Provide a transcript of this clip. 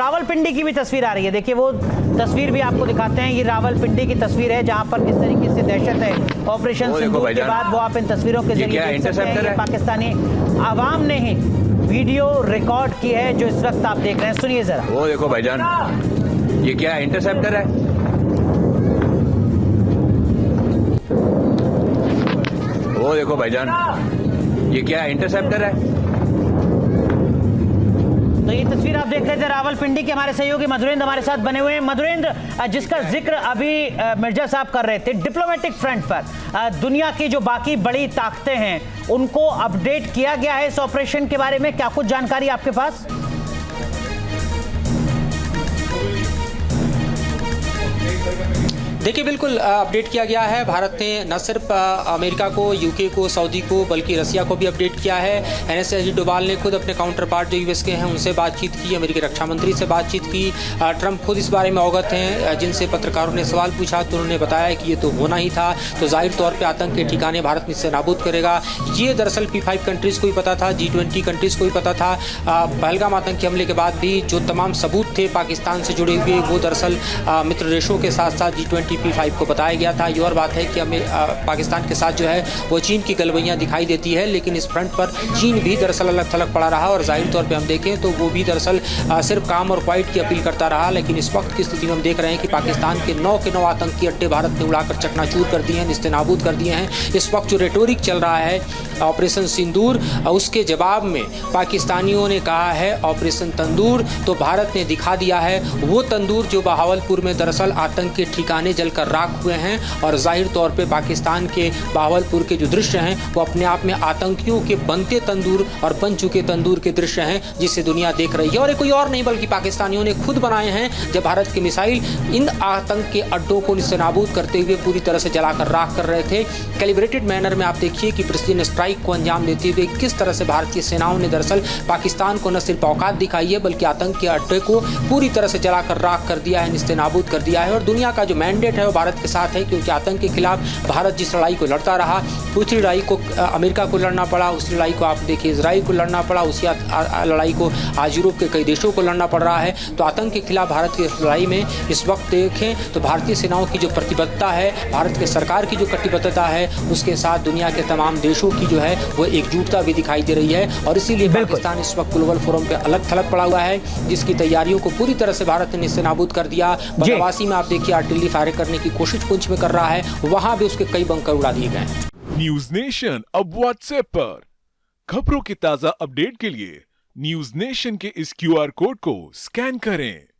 रावलपिंडी की भी तस्वीर आ रही है। देखिए वो तस्वीर भी आपको दिखाते हैं। ये रावलपिंडी की तस्वीर है जहां पर किस तरीके से दहशत है ऑपरेशन सिंदूर के बाद। वो आप इन तस्वीरों के जरिए देख सकते हैं। ये पाकिस्तानी आवाम ने ही वीडियो रिकॉर्ड की है जो इस वक्त आप देख रहे हैं। सुनिए जरा। वो देखो भाईजान, ये क्या है? इंटरसेप्टर है। वो देखो भाईजान, ये क्या है? इंटरसेप्टर है। तो ये तस्वीर आप देख रहे थे रावलपिंडी के। हमारे सहयोगी मधुरेंद्र हमारे साथ बने हुए हैं। मधुरेंद्र, जिसका जिक्र अभी मिर्जा साहब कर रहे थे, डिप्लोमेटिक फ्रंट पर दुनिया की जो बाकी बड़ी ताकतें हैं उनको अपडेट किया गया है इस ऑपरेशन के बारे में। क्या कुछ जानकारी आपके पास? देखिए, बिल्कुल अपडेट किया गया है। भारत ने न सिर्फ अमेरिका को, यूके को, सऊदी को, बल्कि रसिया को भी अपडेट किया है। एनएस अजीत डोभाल ने खुद अपने काउंटर पार्ट जो यूएस के हैं उनसे बातचीत की, अमेरिकी रक्षा मंत्री से बातचीत की। ट्रंप खुद इस बारे में अवगत हैं। जिनसे पत्रकारों ने सवाल पूछा तो उन्होंने बताया कि ये तो होना ही था। तो जाहिर तौर पर आतंक के ठिकाने भारत इससे नाबूद करेगा। ये दरअसल P5 कंट्रीज़ को ही पता था, G20 कंट्रीज़ को ही पता था। पहलगाम आतंकी हमले के बाद भी जो तमाम सबूत थे पाकिस्तान से जुड़े हुए, वो दरअसल मित्र देशों के साथ साथ G20 P5 को बताया गया था। ये और बात है कि हमें पाकिस्तान के साथ जो है वो चीन की गलवैयाँ दिखाई देती है, लेकिन इस फ्रंट पर चीन भी दरअसल अलग थलग पड़ा रहा। और जाहिर तौर पे हम देखें तो वो भी दरअसल सिर्फ काम और क्वाइट की अपील करता रहा। लेकिन इस वक्त की स्थिति में हम देख रहे हैं कि पाकिस्तान के 9 आतंकी अड्डे भारत ने उड़ाकर चकनाचूर कर दिए हैं, निस्तेनाबूद कर दिए हैं। इस वक्त जो रेटोरिक चल रहा है ऑपरेशन सिंदूर, उसके जवाब में पाकिस्तानियों ने कहा है ऑपरेशन तंदूर। तो भारत ने दिखा दिया है वो तंदूर जो बहावलपुर में दरअसल आतंक के ठिकाने जलकर राख हुए हैं। और जाहिर तौर पे पाकिस्तान के बहावलपुर के जो दृश्य हैं वो अपने आप में आतंकियों के बनते तंदूर और बन चुके तंदूर के दृश्य हैं जिसे दुनिया देख रही है। और ये कोई और नहीं बल्कि पाकिस्तानियों ने खुद बनाए हैं, जब भारत के मिसाइल इन आतंक के अड्डों को निस्तेनाबूद करते हुए पूरी तरह से जलाकर राख कर रहे थे। कैलिब्रेटेड मैनर में आप देखिए कि प्रिसीजन स्ट्राइक को अंजाम देते हुए किस तरह से भारतीय सेनाओं ने दरअसल पाकिस्तान को न सिर्फ औकात दिखाई है बल्कि आतंक के अड्डे को पूरी तरह से जलाकर राख कर दिया है, निस्तेनाबूद कर दिया है। और दुनिया का जो मैंडेट है वो भारत के साथ है, क्योंकि आतंक के खिलाफ भारत जिस लड़ाई को लड़ता रहा, उसी लड़ाई को अमेरिका को लड़ना पड़ा, उस लड़ाई को आप देखिए इजराइल को लड़ना पड़ा, उसी लड़ाई को आज यूरोप के कई देशों को लड़ना पड़ रहा है। तो आतंक के खिलाफ भारत की इस लड़ाई में इस वक्त देखें तो भारतीय सेनाओं की जो प्रतिबद्धता है, भारत के सरकार की जो कटिबद्धता है, उसके साथ दुनिया के तमाम देशों की जो है वो एकजुटता भी दिखाई दे रही है। और इसीलिए पाकिस्तान इस वक्त ग्लोबल फोरम पे अलग थलग पड़ा हुआ है, जिसकी तैयारियों को पूरी तरह से भारत ने निस्तेनाबूद कर दिया। बनवासी में आप देखिए आर्टिलरी फायर करने की कोशिश पुंछ में कर रहा है, वहां भी उसके कई बंकर उड़ा दिए गए। न्यूज नेशन अब व्हाट्सएप पर खबरों की ताजा अपडेट के लिए न्यूज नेशन के इस QR कोड को स्कैन करें।